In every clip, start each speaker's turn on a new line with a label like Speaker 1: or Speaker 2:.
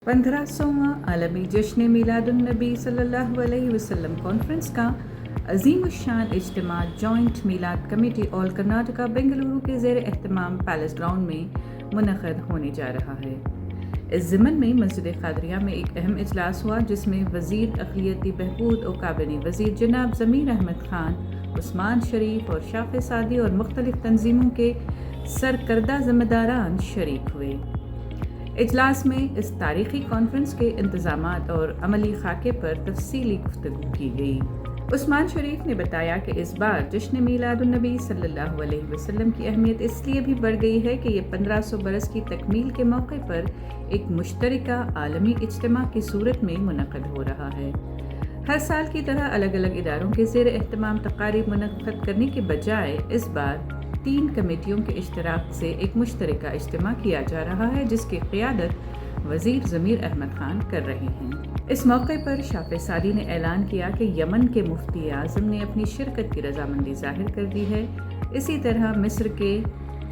Speaker 1: 1500वां आलमी जश्न मीलादुन्नबी सल्लल्लाहु अलैहि वसल्लम कॉन्फ्रेंस का अज़ीमुश्शान इज्तिमा जॉइंट मीलाद कमेटी ऑल कर्नाटका बेंगलुरु के ज़ेर एहतमाम पैलेस ग्राउंड में मुनक़्क़द होने जा रहा है। इस ज़िमन में मस्जिद क़ादरिया में एक अहम इजलास हुआ जिसमें वज़ीर अक़लियती बहबूद और काबिनी वज़ीर जनाब ज़मीर अहमद ख़ान, उस्मान शरीफ और शाफ़ सादी और मुख्तलिफ़ तंजीमों के सरकर्दा ज़िम्मेदारान शरीक हुए। इजलास में इस तारीख़ी कॉन्फ्रेंस के इंतज़ामात और अमली खाके पर तफसीली गुफ्तगू की गई। उस्मान शरीफ ने बताया कि इस बार जश्न मीलादुन्नबी सल्लल्लाहु अलैहि वसल्लम की अहमियत इसलिए भी बढ़ गई है कि ये 1500 बरस की तकमील के मौके पर एक मुश्तरका आलमी इज्तिमा की सूरत में मुनक़्क़द हो रहा है। हर साल की तरह अलग अलग इदारों के ज़ेर एहतमाम तक़ारीब मुनक़्क़द करने के बजाय इस बार 3 कमेटियों के इश्तराक से एक मुश्तरका इज्तिमा किया जा रहा है, जिसकी क़ियादत वज़ीर ज़मीर अहमद ख़ान कर रहे हैं। इस मौके पर शाफ़ सादी ने ऐलान किया कि यमन के मुफ्ती आज़म ने अपनी शिरकत की रज़ामंदी ज़ाहिर कर दी है। इसी तरह मिस्र के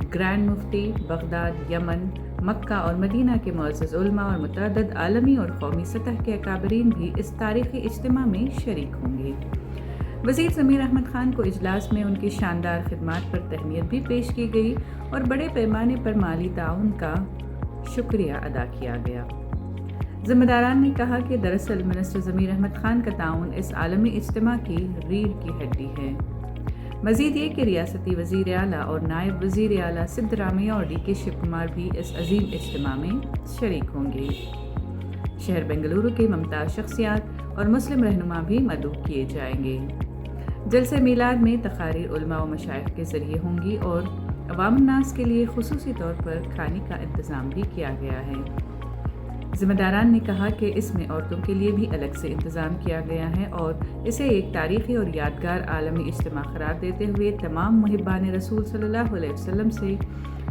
Speaker 1: ग्रैंड मुफ्ती, बगदाद, यमन, मक्का और मदीना के मुअज़्ज़ज़ उलमा और मुतअद्दिद आलमी और कौमी सतह के अकाबरीन भी इस तारीख़ी इज्तिमा में शरीक होंगे। वज़ीर ज़मीर अहमद ख़ान को इजलास में उनकी शानदार खिदमात पर तहनीत भी पेश की गई और बड़े पैमाने पर माली ताउन का शुक्रिया अदा किया गया। ज़िम्मेदारान ने कहा कि दरअसल मिनिस्टर ज़मीर अहमद ख़ान का ताउन इस आलमी इज्तिमा की रीढ़ की हड्डी है। मज़ीद ये कि रियासती वज़ीर आला और नायब वज़ीर आला सिद्धरामैया डी के शिव कुमार भी इस अजीम इज्तिमा में शरीक होंगे। शहर बेंगलुरु के मुमताज़ शख्सियात और मुस्लिम रहनुमा भी मदऊ किए जाएंगे। जलसे मीलाद में तक़ारीर उलमा व मशाइख़ के ज़रिए होंगी और अवाम-उन्नास के लिए ख़ुसूसी तौर पर खाने का इंतज़ाम भी किया गया है। ज़िम्मेदारान ने कहा कि इसमें औरतों के लिए भी अलग से इंतज़ाम किया गया है और इसे एक तारीख़ी और यादगार आलमी इज्तिमा करार देते हुए तमाम मुहिब्बान रसूल सल्लल्लाहु अलैहि वसल्लम से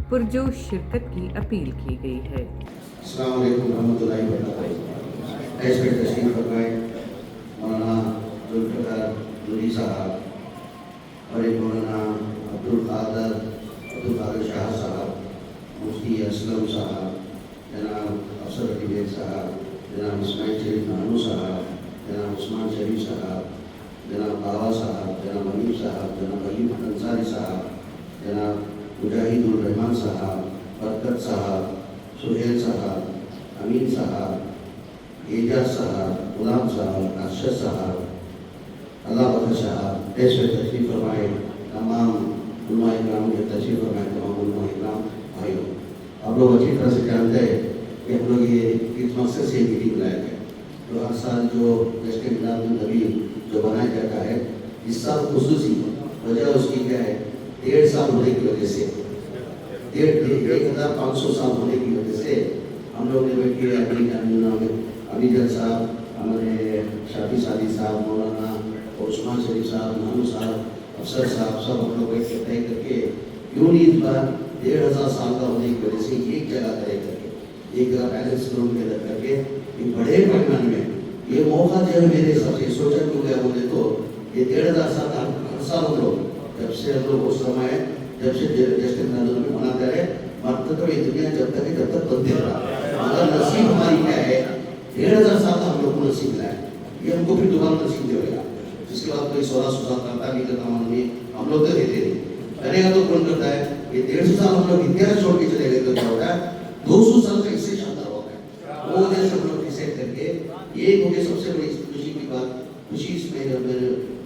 Speaker 1: पुरजोश शिरकत की अपील की गई है।
Speaker 2: अस्सलाम वालेकुम रहमतुल्लाहि व बरकातहू। ऐसे तशरीफ़ फरमाए मौलाना जुल्फ़िकार नूरी साहब और एक मौलाना अब्दुल कादिर शाह साहब, मुफ्ती असलम साहब, जनाब अफसर अली बेग साहब, जनाब इस्माइल शरीफ नानू साहब, जनाब उस्मान शरीफ साहब, जनाब बाबा साहब, जनाब अमीर साहब, जनाब अयूब अंसारी साहब, जनाब मुजाहिदुर रहमान साहब, बरकत साहब, सुहेल साहब, अमीन साहब, एजाज साहब, गुलाम साहब, अरशद साहब, अल्लाह बख्श साहब, ऐसे तशरीफ़ फरमाए तमाम उलमा इकराम के तशरीफ़ फरमाए तमाम उलमा इकराम भाइयों। आप लोग अच्छी तरह से जानते हैं कि हम लोग ये किस मकसद से मीटिंग बुलाया गया। तो हर साल जो जश्न मीलादुन्नबी जो बनाया जाता है, इस साल खुसूसी वजह उसकी क्या है, 1.5 साल होने की वजह से 1500 साल होने की वजह से हम लोग ने बैठे अमीजन साहब, हमारे शाफी सादी साहब, मौलाना उस्मान शरीफ साहब, नानू साहब, अफसर साहब, सब हम लोग बैठ के तय करके क्यों नहीं इस बार 1500 साल का होने की वजह से एक जगह तय करके एक जगह पैलेस ग्राउंड के अंदर करके एक बड़े पैमाने में ये मौका जो है मेरे हिसाब से सोचा क्यों गया बोले तो ये 1500 साल हर साल हम लोग जब से हम लोग उस समय जब से जश्न मीलादुन्नबी मनाते रहे मतलब ये दुनिया जब तक बनते रहा। मगर नसीब हमारी क्या है, 1500 साल का हम लोग को नसीब मिला है, ये हमको फिर दोबारा नसीब देगा। इसके बाद कोई 1600 साल करता नहीं करता हम लोग तो देते नहीं करेगा तो कौन करता है। ये 150 साल हम लोग इतिहास छोड़ के चले गए तो क्या होता है, 200 साल का इससे शानदार होता है। वो देश हम लोग डिसाइड करके ये मुझे सबसे बड़ी खुशी की बात खुशी इसमें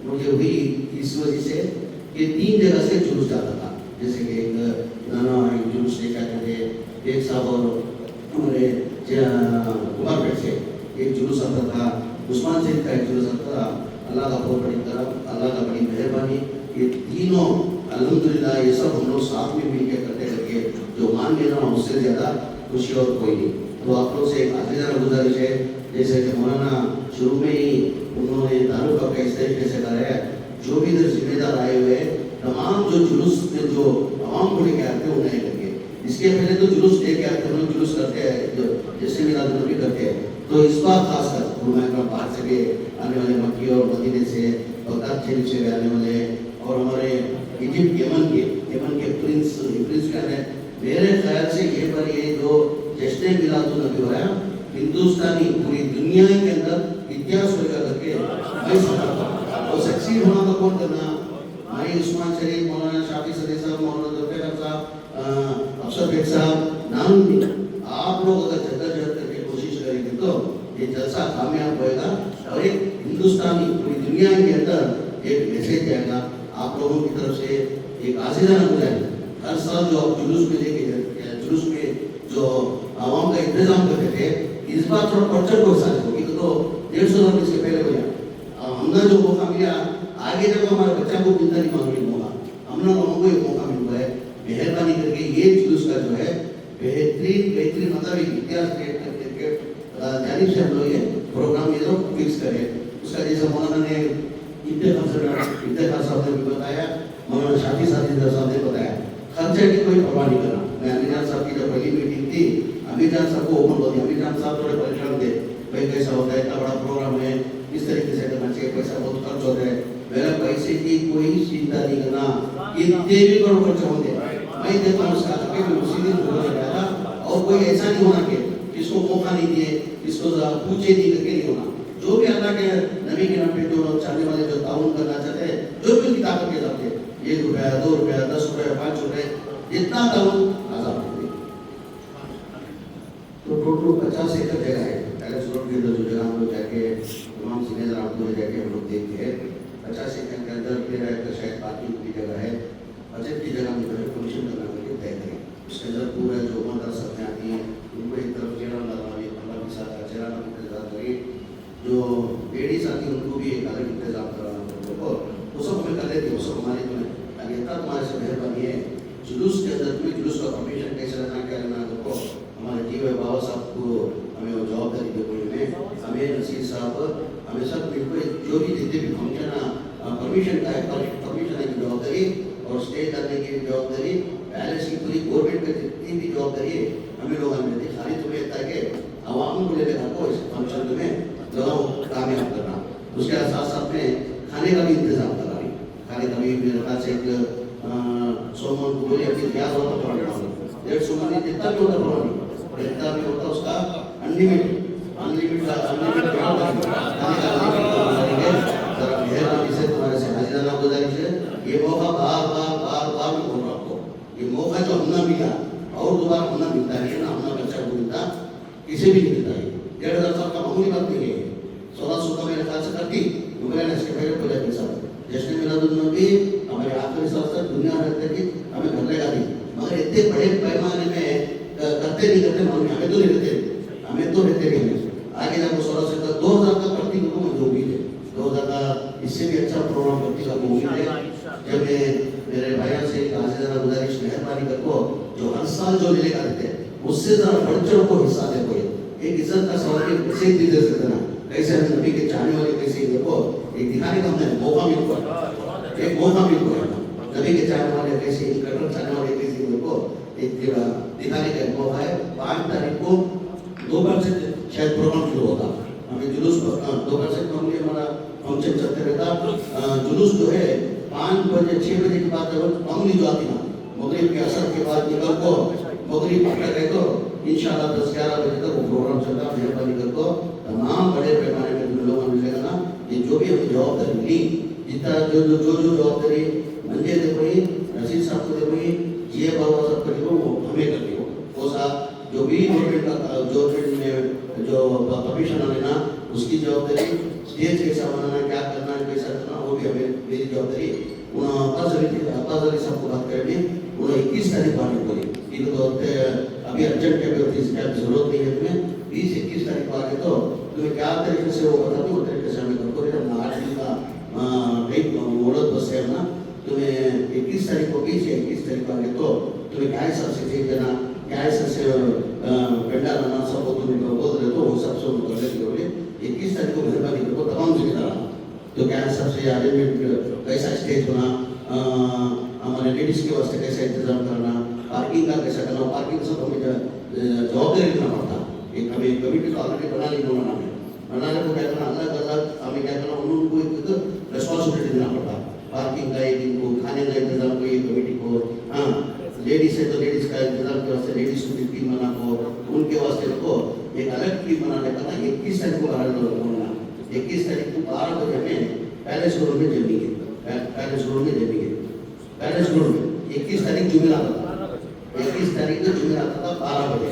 Speaker 2: मुझे हुई इस वजह से कि 3 जगह से जुलूस जाता था। जैसे कि नाना एक जुलूस लेकर आते थे, एक साहब और हमारे कुमारपेट से एक जुलूस आता था, उस्मान शरीफ का एक जुलूस आता था। अल्लाह का बहुत बड़ी तरफ, अल्लाह का बड़ी मेहरबानी, ये तीनों अल्हम्दुलिल्लाह ये सब हम लोग साथ में मिल के करते करके जो मान लेना उससे ज़्यादा खुशी और कोई नहीं। तो आप लोग से एक आखिरी गुजारिश है, जैसे कि मौलाना शुरू में ही उन्होंने तारुफ का इस तरीके से कराया, जो भी इधर जिम्मेदार आए हुए हैं तमाम जो जुलूस में जो आवाम को लेके आते हैं उन्हें करके, इसके पहले तो जुलूस लेके आते हैं, जुलूस करते हैं जो जैसे मीलादुन्नबी करते हैं। तो इस बार खासकर उलमा बाहर से भी आने वाले, मक्की और मदीने से, बगदाद शरीफ से भी आने वाले और हमारे इजिप्ट यमन के प्रिंस क्या है। मेरे ख्याल से ये पर ये जो जश्न मीलादुन्नबी हो रहा है हिंदुस्तानी पूरी दुनिया के अंदर इतिहास होगा करके मैं समझता हूँ। और सक्सीड होना तो कौन करना, मैं उस्मान शरीफ, मौलाना शाफी सदी साहब, मौलाना जुल्फिकार साहब, अफसर बेग साहब, नाम भी आप लोग अगर जद्दोजहद करके कोशिश करेंगे तो ये जलसा कामयाब होएगा और एक हिंदुस्तानी पूरी दुनिया के अंदर एक मैसेज जाएगा आप लोगों की तरफ से, एक आज़ादाना गुजारी। हर साल जो आप जुलूस में लेके जुलूस में जो आवाम का इंतजाम करते थे, इस बार थोड़ा पर्चर को साथ होगी तो 150 साल इसके पहले हो जाए। हमने जो मौका मिला आगे जब हमारे बच्चा को जिंदा नहीं मांगने मौका, हमने लोगों को एक मौका मिल है, मेहरबानी करके ये जुलूस का जो है बेहतरीन मतलब एक इतिहास जानिब से हम लोग ये प्रोग्राम ये लोग फिक्स करें। उसका जैसे मौलाना ने इफ्तिखार साहब ने भी बताया, मौलाना शाफी साहब ने बताया, खर्चे की कोई परवाह नहीं करना। मैं अमीर जान साहब की जब पहली मीटिंग थी, अमीर जान साहब को ओपन बोल दिया, अमीर जान साहब थोड़े परेशान थे, भाई कैसा होता है, इतना बड़ा प्रोग्राम है, इस तरीके से करना चाहिए, पैसा बहुत खर्च होता है। मेरा पैसे की कोई चिंता नहीं करना, इतने भी करोड़ खर्च होंगे, मैं देखता हूँ उसका कि मुसीबत हो जाएगा। और कोई ऐसा नहीं होना कि इसको मौका नहीं दिए, इसको पूछे नहीं करके नहीं होना। जो भी अल्लाह के नबी के नाम पे जो लोग चाहने वाले जो ताउन करना चाहते हैं, जो भी उनकी ताकत के साथ 1 रुपया 2 रुपया 10 रुपया 5 रुपये जितना ताउन आजाद होगी। तो टोटल 50 एकड़ जगह है पैलेस रोड के अंदर, जो जगह हम लोग जाके तमाम सीनियर आपको जाके हम लोग देखते हैं 50 एकड़ के अंदर फिर शायद पार्किंग की जगह है, बजट की जगह में जो है कमीशन करना करके तय करें। उसके अंदर पूरा जो मदरसा आती है उनको एक तरफ चेहरा लगावे, अल्लाह के साथ चेहरा इंतजार करिए, जो लेडीज आती है उनको भी एक अलग इंतजाम कराना और वो सब हमें कर लेते हैं। वो सब हमारे जो है इतना तुम्हारे से मेहरबानी है। जुलूस के अंदर कोई जुलूस का कमीशन कैसे रहना क्या रहना, देखो हमारे टी वाई बाबा साहब को हमें वो जवाबदारी दे हुई है, हमें नसीर साहब हमें सब मिलकर जो भी जितने भी फंक्शन परमिशन का है परमिशन की जवाबदारी और स्टे करने की जवाबदारी, पैलेस की पूरी गवर्नमेंट की जितनी भी जवाबदारी है हमें लोग हमें देते। खाली तुम्हें इतना है कि आवाम को लेकर आपको इस फंक्शन में जो कामयाब करना, उसके साथ साथ में खाने का भी इंतजाम करना। खाने का भी मेरे ख्याल से एक सोमन को बोले कि क्या होता है 150 मन जितना भी होता है जितना भी होता उसका अनलिमिटेड मेहरबानी से तुम्हारे से हाजिराना गुजारिश है। ये मौका बार मैं बोल रहा हूँ आपको, ये मौका जो हमने मिला और दोबारा हमने मिलता है ना, हमने बच्चा को मिलता किसी भी नहीं मिलता है। 1,500 साल का मामूली बात नहीं है। 1600 का मेरे ख्याल से करती मैंने इसके पहले पूजा के साथ जश्न मिलादुन्नबी हमारे आखिरी साल तक दुनिया रहते कि हमें घर लगा दी, मगर इतने बड़े पैमाने में करते नहीं करते मालूम, हमें तो नहीं रहते नहीं। आगे जब 16 से 2000 का करती को मुझे उम्मीद है 2000 का इससे भी अच्छा प्रोग्राम करती का उम्मीद है। जब मेरे भाइयों से आज़ादाना गुजारिश मेहरबानी करको जो हर साल जो लेकर आते हैं उससे जरा बढ़ चढ़ को हिस्सा दे, कोई एक इज्जत का सवाल है, कैसे दे सकते ना, कैसे नबी के चाहने वाले कैसे देखो एक दिखाने का हमें मौका मिल गया, एक मौका मिल गया नबी के चाहने वाले कैसे, कट्टर चाहने वाले कैसे देखो एक दिखाने का मौका है। 5 तारीख को 2 बार से शायद प्रोग्राम शुरू होता, हमें जुलूस 2 बार से नॉर्मली हमारा फंक्शन चलते रहता। जुलूस जो है 5 बजे 6 बजे के बाद मामूली जो आती ना मगरिब के असर के बाद निकल को मगरिब पकड़ गए तो इंशाल्लाह 10-11 बजे तक वो प्रोग्राम चलता। मेहरबानी कर को तमाम बड़े पैमाने में जो लोग मिलेगा ना, ये जो भी हमें जवाबदारी मिली जितना जो जवाबदारी मंजे दे हुई रशीद साहब को दे हुई ये बाबा साहब को वो हमें करनी हो वो साहब जो भी गवर्नमेंट में जो कमीशन लेना उसकी जवाबदारी, स्टेज कैसा बनाना क्या करना कैसा करना वो भी हमें मेरी जवाबदारी। अब्बास अली साहब को बात करेंगे, उन्हें 21 तारीख आने बोली कि तो अभी अर्जेंट है इसकी जरूरत नहीं है तुम्हें, 20-21 तारीख को आके तो तुम्हें क्या तरीके से वो बता दो तरीके से हमें करको अपना 8 दिन का कई मोड़त बस है ना, तुम्हें 21 तारीख को 20 या 21 तारीख को आगे तो तुम्हें क्या हिसाब से चेंज करना क्या हिसाब से पेंडा लाना सब तुम्हें बोल रहे तो वो सब से कर लेते बोले 21 तारीख को मेहरबानी करो तमाम जिम्मेदार तो क्या हिसाब से अरेंजमेंट कैसा स्टेज होना, हमारे लेडीज के वास्ते कैसा इंतजाम करना, पार्किंग का कैसा करना, पार्किंग सब हमें जवाबदारी लेना पड़ता। एक हमें कमिटी तो ऑलरेडी बना ली उन्होंने बनाने को क्या करना अलग हमें क्या करना उनको एक रिस्पॉन्सिबिलिटी देना पड़ता। पार्किंग का एक इनको खाने का इंतजाम को एक कमेटी को, हाँ लेडीज है तो लेडीज का इंतजाम के वास्ते लेडीज को टीम बना को उनके वास्ते को एक अलग टीम बनाने का ना 21 तारीख को बोलना 21 तारीख को 12 बजे में पैलेस रोड में जमेंगे पैलेस रोड में 21 तारीख जुमेरात था 21 तारीख को जुमेरात था 12 बजे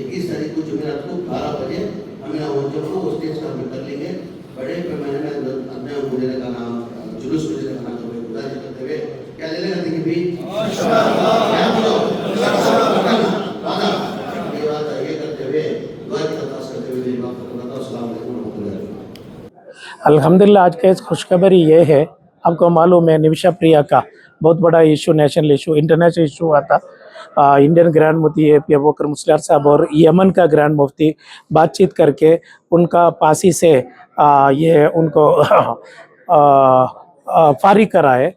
Speaker 2: 21 तारीख को जुमेरात को 12 बजे हमें वो स्टेज का कर लेंगे बड़े पैमाने में अपने मुझे का नाम जुलूस मुझे का नाम गुजारिश करते हुए क्या ले लेगा देखिए भाई क्या बोलो वादा ये करते हुए दुआ की अरदास करते हुए मेरी बात को बताओ अस्सलाम वालेकुम व रहमतुल्लाह।
Speaker 3: अल्हम्दुलिल्लाह आज का इस खुशखबरी ये है, आपको मालूम है निमिषा प्रिया का बहुत बड़ा issue, national issue, international issue हुआ था। इंडियन ग्रैंड मुफ्ती अबू बकर मुस्लियार साहब और यमन का ग्रैंड मुफ्ती बातचीत करके उनका फांसी से ये उनको फारिग कराए।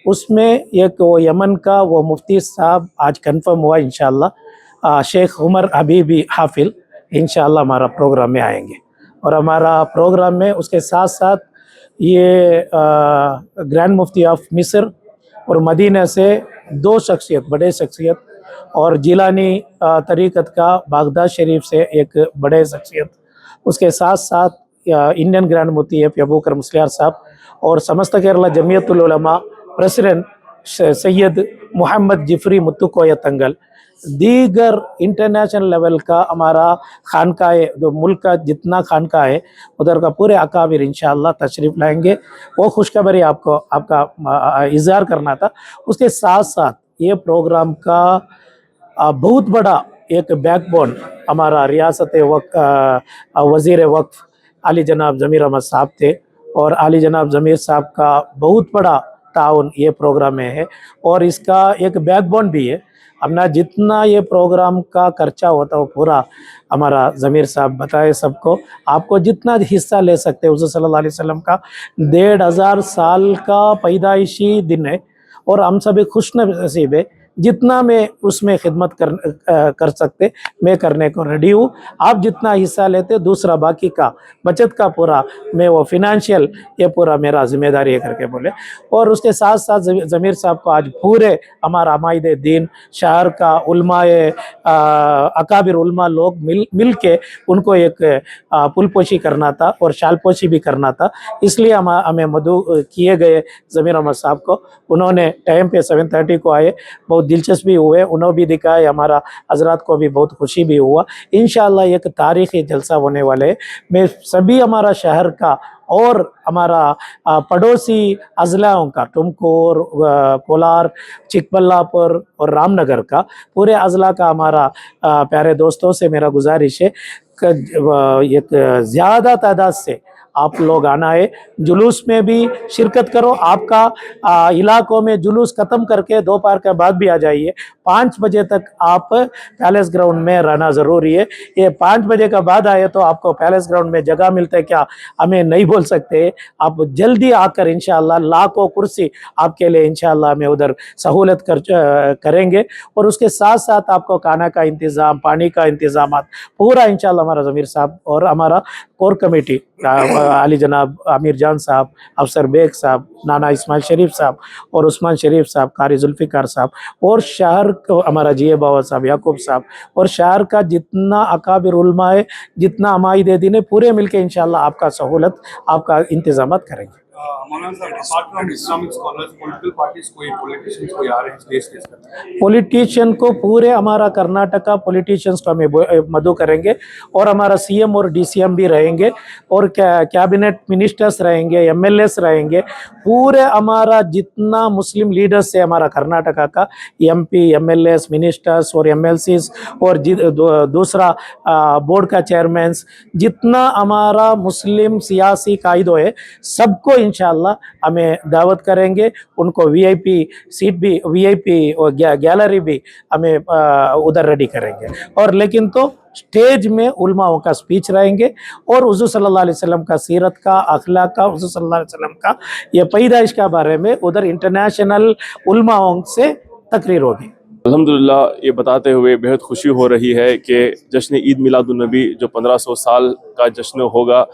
Speaker 3: उसमें एक वो यमन का वो मुफ्ती साहब आज कंफर्म हुआ इंशाअल्लाह, शेख उमर हबीबी हाफिल इंशाअल्लाह हमारा प्रोग्राम में आएंगे। और हमारा प्रोग्राम में उसके साथ साथ ये ग्रैंड मुफ्ती ऑफ मिस्र और मदीना से 2 शख्सियत, बड़े शख्सियत, और जिलानी तरीक़त का बागदाद शरीफ से एक बड़े शख्सियत, उसके साथ साथ इंडियन ग्रैंड मुफ्ती अबू बकर मुस्लियार साहब और समस्त केरला जमीयतुल उलमा प्रेसिडेंट सैयद मोहम्मद जिफरी मुत्तुकोय तंगल, दीगर इंटरनेशनल लेवल का हमारा खानकाए, जो मुल्क का जितना खानका है उधर का पूरे अकाबिर इंशाअल्लाह तशरीफ़ लाएंगे। वो खुशखबरी आपको आपका इज़हार करना था। उसके साथ साथ ये प्रोग्राम का बहुत बड़ा एक बैकबोन हमारा रियासत वज़ीर वक्फ आली जनाब ज़मीर अहमद साहब थे, और आली जनाब ज़मीर साहब का बहुत बड़ा ताउन ये प्रोग्राम में है, और इसका एक बैकबोन भी है। अपना जितना ये प्रोग्राम का खर्चा होता है वो पूरा हमारा ज़मीर साहब बताए सबको। आपको जितना हिस्सा ले सकते हैं, हुज़ूर सल्लल्लाहु अलैहि वसल्लम का 1500 साल का पैदाइशी दिन है, और हम सभी खुश नसीब है जितना मैं उसमें खिदमत कर सकते मैं करने को रेडी हूँ। आप जितना हिस्सा लेते दूसरा बाकी का बचत का पूरा मैं वो फिनेंशियल ये पूरा मेरा जिम्मेदारी है करके बोले। और उसके साथ साथ ज़मीर साहब को आज पूरे हमारा अमाइद दीन शहर का उलमाए अकाबिर उलमा लोग मिल के उनको एक पुलपोशी करना था और शालपोशी भी करना था, इसलिए हमें मदू किए गए ज़मीर अहमद साहब को। उन्होंने टाइम पे 7:30 को आए, बहुत दिलचस्पी हुए, उन्होंने भी दिखाए, हमारा हजरात को भी बहुत खुशी भी हुआ। इंशाअल्लाह एक तारीख़ी जलसा होने वाले है। मैं सभी हमारा शहर का और हमारा पड़ोसी अजलाओं का, टुमकुर, कोलार, चिकबल्लापुर और रामनगर का पूरे अजला का हमारा प्यारे दोस्तों से मेरा गुजारिश है कि एक ज़्यादा तादाद से आप लोग आना है, जुलूस में भी शिरकत करो। आपका इलाकों में जुलूस ख़त्म करके दोपहर के बाद भी आ जाइए। 5 बजे तक आप पैलेस ग्राउंड में रहना ज़रूरी है। ये 5 बजे का बाद आए तो आपको पैलेस ग्राउंड में जगह मिलता है क्या हमें नहीं बोल सकते। आप जल्दी आकर इंशाअल्लाह लाखों कुर्सी आपके लिए इंशाअल्लाह हमें उधर सहूलत करेंगे। और उसके साथ साथ आपको खाना का इंतज़ाम, पानी का इंतज़ाम पूरा इंशाअल्लाह हमारा ज़मीर साहब और हमारा कोर कमेटी आली जनाब आमिर जान साहब, अफसर बेग साहब, नाना इस्माइल शरीफ साहब और उस्मान शरीफ साहब, कारी जुल्फ़िकार साहब, और शहर को हमारा जिए बाबा साहब, याकूब साहब, और शहर का जितना अकाबिर उलमा है, जितना अमाइद दीन है, पूरे मिलके इंशाअल्लाह आपका सहूलत, आपका इंतज़ामात करेंगे।
Speaker 4: मौलाना साहब, apart from Islamic scholars, political parties कोई पॉलिटिशियंस कोई आ रहे हैं देश के?
Speaker 3: पॉलिटिशियन को पूरे हमारा कर्नाटका पॉलिटिशियंस को हमें मदु करेंगे, और हमारा सीएम और डीसीएम भी रहेंगे, और कैबिनेट मिनिस्टर्स रहेंगे, एमएलएस रहेंगे। पूरे हमारा जितना मुस्लिम लीडर्स है हमारा कर्नाटका का, एमपी, एमएलएस, मिनिस्टर्स और एमएलसीज और दूसरा बोर्ड का चेयरमैन, जितना हमारा मुस्लिम सियासी कायदो है सबको इंशाअल्लाह हमें दावत करेंगे। उनको वीआईपी सीट भी, वीआईपी और गैलरी भी हमें उधर रेडी करेंगे। और लेकिन तो स्टेज में उलमाओं का स्पीच रहेंगे, और हुज़ूर सल्लल्लाहु अलैहि वसल्लम का सीरत का, अखलाक का, हुज़ूर सल्लल्लाहु अलैहि वसल्लम का ये पैदाइश का बारे में उधर इंटरनेशनल उलमाओं से तकरीर होगी।
Speaker 4: अल्हम्दुलिल्लाह, ये बताते हुए बेहद खुशी हो रही है कि जश्न ईद मिलादुन्नबी जो 1500 साल का जश्न होगा,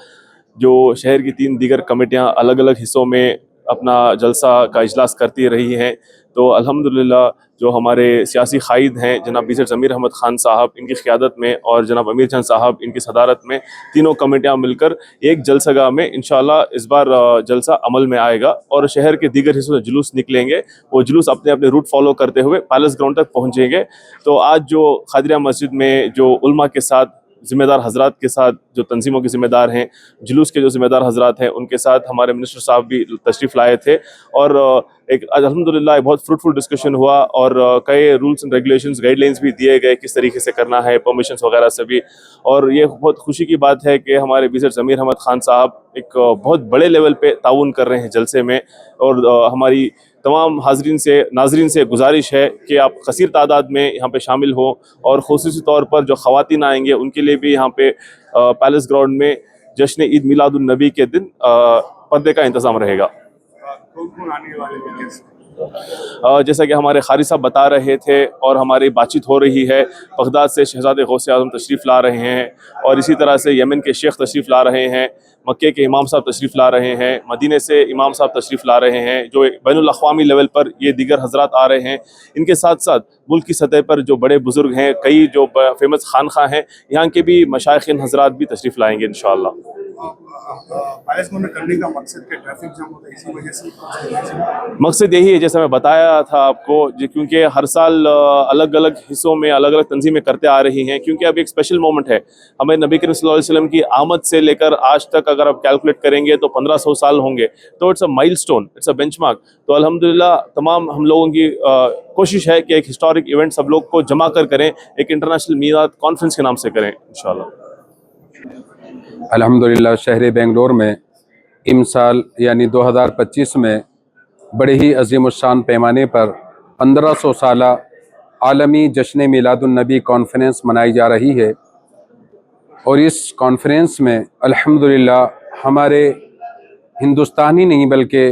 Speaker 4: जो शहर की 3 दीगर कमेटियां अलग अलग हिस्सों में अपना जलसा का इजलास करती रही हैं, तो अल्हम्दुलिल्लाह जो हमारे सियासी कायद हैं जनाब बीजेड ज़मीर अहमद ख़ान साहब इनकी क़ियादत में और जनाब अमीर चंद साहब इनकी सदारत में तीनों कमेटियाँ मिलकर एक जलसागाह में इंशाअल्लाह इस बार जलसा अमल में आएगा और शहर के दीगर हिस्सों से जुलूस निकलेंगे। वो जुलूस अपने अपने रूट फॉलो करते हुए पैलेस ग्राउंड तक पहुँचेंगे। तो आज जो खादिरिया मस्जिद में जो उलमा के साथ ज़िम्मेदार हजरात के साथ जो तंजीमों के ज़िम्मेदार हैं, जुलूस के जो ज़िम्मेदार हजरात हैं, उनके साथ हमारे मिनिस्टर साहब भी तशरीफ़ लाए थे और एक अल्हम्दुलिल्लाह बहुत फ्रूटफुल डिस्कशन हुआ और कई रूल्स एंड रेगुलेशंस गाइडलाइंस भी दिए गए किस तरीके से करना है, परमिशंस वगैरह से भी। और ये बहुत खुशी की बात है कि हमारे बीजेड ज़मीर अहमद ख़ान साहब एक बहुत बड़े लेवल पे ताउन कर रहे हैं जलसे में और हमारी तमाम नाजरीन से गुजारिश है कि आप कसीर तादाद में यहाँ पे शामिल हो और ख़ुसूसी तौर पर जो ख़वातीन आएंगे उनके लिए भी यहाँ पे पैलेस ग्राउंड में जश्न ईद मिलादुन नबी के दिन पर्दे का इंतज़ाम रहेगा। जैसा कि हमारे खारी साहब बता रहे थे और हमारी बातचीत हो रही है, बगदाद से शहजादे गौसे आज़म तशरीफ़ ला रहे हैं और इसी तरह से यमन के शेख तशरीफ़ ला रहे हैं, मक्के के इमाम साहब तशरीफ़ ला रहे हैं, मदीने से इमाम साहब तशरीफ़ ला रहे हैं, जो बैनुल अक़वामी लेवल पर ये दीगर हजरात आ रहे हैं। इनके साथ साथ मुल्क की सतह पर जो बड़े बुज़ुर्ग हैं, कई जो फेमस खानखा हैं, यहाँ के भी मशाइखिन हजरात भी तशरीफ़ लाएँगे इंशाअल्लाह।
Speaker 5: करने का मकसद के ट्रैफिक जाम होता है, इसी वजह से
Speaker 4: मकसद यही है जैसा मैं बताया था आपको, क्योंकि हर साल अलग अलग हिस्सों में अलग अलग तंजीमें करते आ रही हैं, क्योंकि अब एक स्पेशल मोमेंट है। हमें नबी करीम सल्लल्लाहु अलैहि वसल्लम की आमद से लेकर आज तक अगर आप कैलकुलेट करेंगे तो 1500 साल होंगे, तो it's a milestone, it's a benchmark. तो अल्हम्दुलिल्लाह तमाम हम लोगों की कोशिश है कि एक हिस्टोरिक इवेंट सब लोग को जमा कर करें, एक इंटरनेशनल मीलाद कॉन्फ्रेंस के नाम से करें इंशाअल्लाह।
Speaker 6: अल्हम्दुलिल्लाह शहर बेंगलोर में इमसाल यानी 2025 में बड़े ही अज़ीमुश्शान पैमाने पर 1500 साला आलमी जश्न मिलादुन नबी कॉन्फ्रेंस मनाई जा रही है और इस कॉन्फ्रेंस में अल्हम्दुलिल्लाह हमारे हिंदुस्तान ही नहीं बल्कि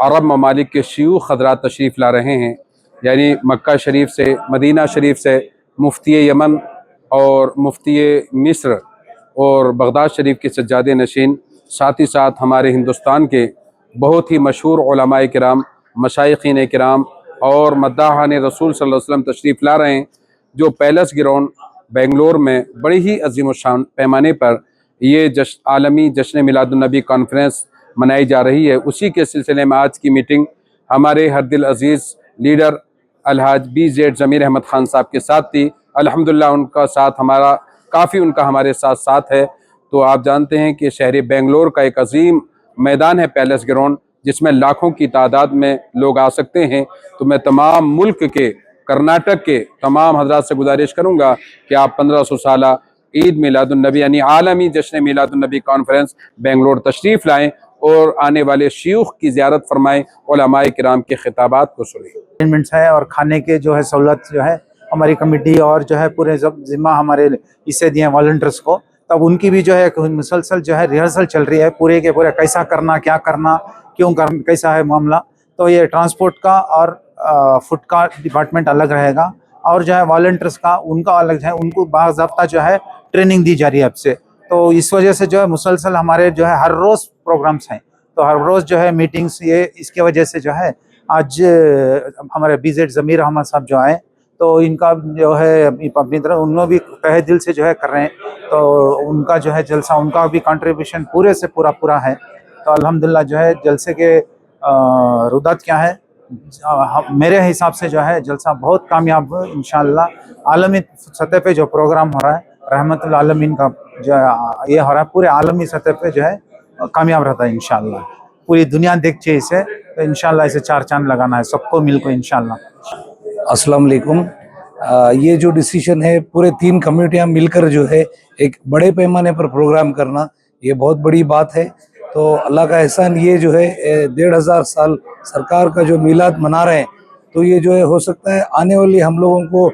Speaker 6: अरब ममालिक के शयूख़ हज़रात तशरीफ़ ला रहे हैं। यानी मक्का शरीफ से, मदीना शरीफ से मुफ्ती यमन और मुफ्ती मिस्र और बगदाद शरीफ के सज्जादे नशीन, साथ ही साथ हमारे हिंदुस्तान के बहुत ही मशहूर उलमाए किराम, मशाइखीन किराम और मद्दाहान रसूल सल्लल्लाहु अलैहि वसल्लम तशरीफ़ ला रहे हैं। जो पैलेस ग्राउंड बेंगलोर में बड़ी ही अज़ीमुश्शान पैमाने पर ये आलमी जश्न मिलादुन नबी कॉन्फ्रेंस मनाई जा रही है, उसी के सिलसिले में आज की मीटिंग हमारे हर दिल अज़ीज़ लीडर अलहाज बीजेड ज़मीर अहमद ख़ान साहब के साथ थी। अल्हम्दुलिल्लाह उनका साथ हमारा काफ़ी उनका हमारे साथ है। तो आप जानते हैं कि शहर बेंगलोर का एक अजीम मैदान है पैलेस ग्राउंड, जिसमें लाखों की तादाद में लोग आ सकते हैं। तो मैं तमाम मुल्क के, कर्नाटक के तमाम हजरात से गुजारिश करूँगा कि आप 1500 साला ईद मिलादुन नबी यानी आलमी जश्न मिलादुन नबी कॉन्फ्रेंस बेंगलोर तशरीफ़ लाएँ और आने वाले शयूख़ की ज़ियारत फरमाएँ, उलमाए किराम के खिताबात को सुनें।
Speaker 7: है और खाने के जो है सहूलत जो है हमारी कमेटी और जो है पूरे जिम्मा हमारे इससे दिए वॉलंटियर्स को, तब उनकी भी जो है मुसलसल जो है रिहर्सल चल रही है पूरे के पूरे, कैसा करना, क्या करना, क्यों करना, कैसा है मामला। तो ये ट्रांसपोर्ट का और फूड का डिपार्टमेंट अलग रहेगा और जो है वॉलंटियर्स का उनका अलग है, उनको बाज़ाब्ता जो है ट्रेनिंग दी जा रही है अब से। तो इस वजह से जो है मुसलसल हमारे जो है हर रोज़ प्रोग्राम्स हैं, तो हर रोज़ जो है मीटिंग्स, ये इसके वजह से जो है आज हमारे बीजेड ज़मीर अहमद साहब जो आए, तो इनका जो है अपनी तरह उन्होंने भी तहे दिल से जो है कर रहे हैं, तो उनका जो है जलसा, उनका भी कंट्रीब्यूशन पूरे से पूरा है। तो अल्हम्दुलिल्लाह जो है जलसे के रुदात क्या है, मेरे हिसाब से जो है जलसा बहुत कामयाब इंशाअल्लाह। आलमी सतह पे जो प्रोग्राम हो रहा है रहमतुल आलमीन का जो ये हो रहा है, पूरे आलमी सतह पे जो है कामयाब रहता है इंशाअल्लाह। पूरी दुनिया देखती है इसे, तो इंशाअल्लाह इसे 4 चांद लगाना है सबको मिलकर इंशाअल्लाह।
Speaker 8: अस्सलाम वालेकुम। ये जो डिसीजन है पूरे 3 कम्युनिटियाँ मिलकर जो है एक बड़े पैमाने पर प्रोग्राम करना, ये बहुत बड़ी बात है। तो अल्लाह का एहसान, ये जो है 1500 साल सरकार का जो मिलाद मना रहे हैं, तो ये जो है हो सकता है आने वाली हम लोगों को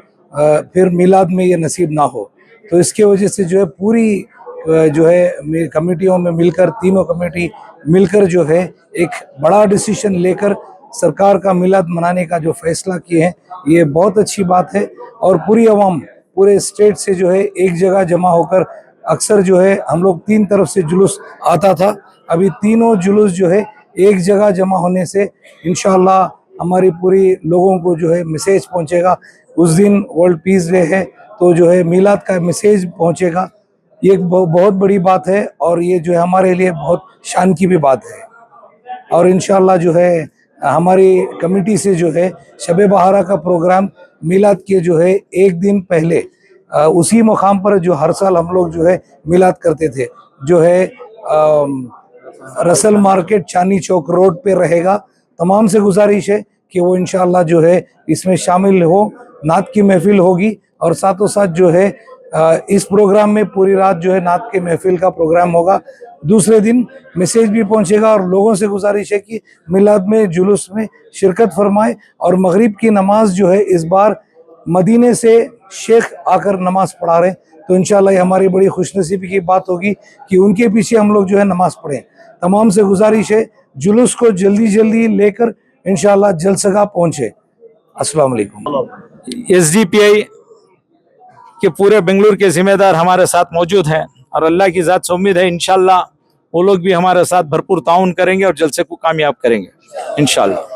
Speaker 8: फिर मिलाद में ये नसीब ना हो। तो इसके वजह से जो है पूरी जो है कमेटियों में मिलकर, तीनों कमेटी मिलकर जो है एक बड़ा डिसीजन लेकर सरकार का मिलाद मनाने का जो फैसला किए हैं, ये बहुत अच्छी बात है। और पूरी आवाम पूरे स्टेट से जो है एक जगह जमा होकर, अक्सर जो है हम लोग 3 तरफ से जुलूस आता था, अभी तीनों जुलूस जो है एक जगह जमा होने से इंशाअल्लाह हमारी पूरी लोगों को जो है मैसेज पहुंचेगा। उस दिन वर्ल्ड पीस डे है, तो जो है मीलाद का मैसेज पहुंचेगा। ये एक बहुत बड़ी बात है और ये जो है हमारे लिए बहुत शान की भी बात है। और इंशाल्लाह जो है हमारी कमेटी से जो है शब बहारा का प्रोग्राम मीलाद के जो है एक दिन पहले उसी मुकाम पर जो हर साल हम लोग जो है मीलाद करते थे, जो है Russell market Chandni Chowk road पे रहेगा। तमाम से गुजारिश है कि वो इंशाल्लाह जो है इसमें शामिल हो, नात की महफिल होगी और साथों साथ जो है इस प्रोग्राम में पूरी रात जो है नात के महफिल का प्रोग्राम होगा। दूसरे दिन मैसेज भी पहुंचेगा और लोगों से गुजारिश है कि मिलाद में जुलूस में शिरकत फरमाए। और मगरिब की नमाज जो है इस बार मदीने से शेख आकर नमाज पढ़ा रहे, तो इंशाल्लाह ये हमारी बड़ी खुशनसीबी की बात होगी कि उनके पीछे हम लोग जो है नमाज पढ़ें। तमाम से गुजारिश है जुलूस को जल्दी जल्दी लेकर इंशाल्लाह जलसगा पहुंचे। अस्सलाम वालेकुम।
Speaker 3: एसडीपीआई के पूरे बेंगलुरु के जिम्मेदार हमारे साथ मौजूद हैं और अल्लाह की ज़ात से उम्मीद है इंशाल्लाह वो लोग भी हमारे साथ भरपूर ताउन करेंगे और जलसे को कामयाब करेंगे इंशाल्लाह।